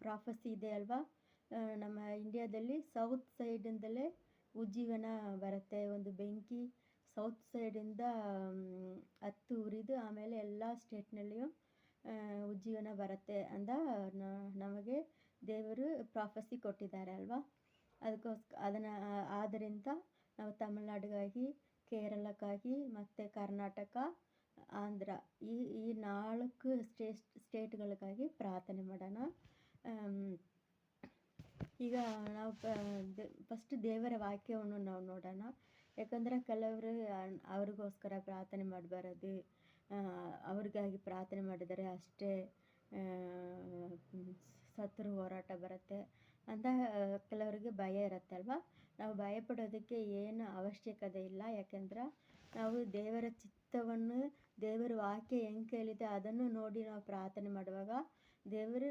Prophecy ಇದೆ ಅಲ್ವಾ. ನಮ್ಮ ಇಂಡಿಯಾದಲ್ಲಿ ಸೌತ್ ಸೈಡಿಂದಲೇ ಉಜ್ಜೀವನ ಬರುತ್ತೆ. ಒಂದು ಬೆಂಕಿ ಸೌತ್ ಸೈಡಿಂದ ಹತ್ತು ಉರಿದು ಆಮೇಲೆ ಎಲ್ಲ ಸ್ಟೇಟ್ನಲ್ಲಿಯೂ ಉಜ್ಜೀವನ ಬರುತ್ತೆ ಅಂತ ನಮಗೆ ದೇವರು ಪ್ರಾಫಸಿ ಕೊಟ್ಟಿದ್ದಾರೆ ಅಲ್ವಾ. ಅದನ್ನು ಆದ್ದರಿಂದ ನಾವು ತಮಿಳ್ನಾಡಿಗಾಗಿ, ಕೇರಳಕ್ಕಾಗಿ ಮತ್ತು ಕರ್ನಾಟಕ, ಆಂಧ್ರ ಈ 4 ಸ್ಟೇಟ್ಗಳಿಗಾಗಿ ಪ್ರಾರ್ಥನೆ ಮಾಡೋಣ. ಈಗ ನಾವು ಫಸ್ಟ್ ದೇವರ ವಾಕ್ಯವನ್ನು ನಾವು ನೋಡೋಣ. ಯಾಕಂದರೆ ಕೆಲವರು ಅವ್ರಿಗೋಸ್ಕರ ಪ್ರಾರ್ಥನೆ ಮಾಡಬಾರದು, ಅವ್ರಿಗಾಗಿ ಪ್ರಾರ್ಥನೆ ಮಾಡಿದರೆ ಅಷ್ಟೇ ಶತ್ರು ಹೋರಾಟ ಬರುತ್ತೆ ಅಂತ ಕೆಲವರಿಗೆ ಭಯ ಇರುತ್ತೆ ಅಲ್ವಾ. ನಾವು ಭಯಪಡೋದಕ್ಕೆ ಏನು ಅವಶ್ಯಕತೆ ಇಲ್ಲ. ಯಾಕೆಂದ್ರೆ ನಾವು ದೇವರ ಚಿತ್ತವನ್ನು, ದೇವರ ವಾಕ್ಯ ಹೆಂಗೆ ಕೇಳಿದೆ ಅದನ್ನು ನೋಡಿ ನಾವು ಪ್ರಾರ್ಥನೆ ಮಾಡುವಾಗ ದೇವರು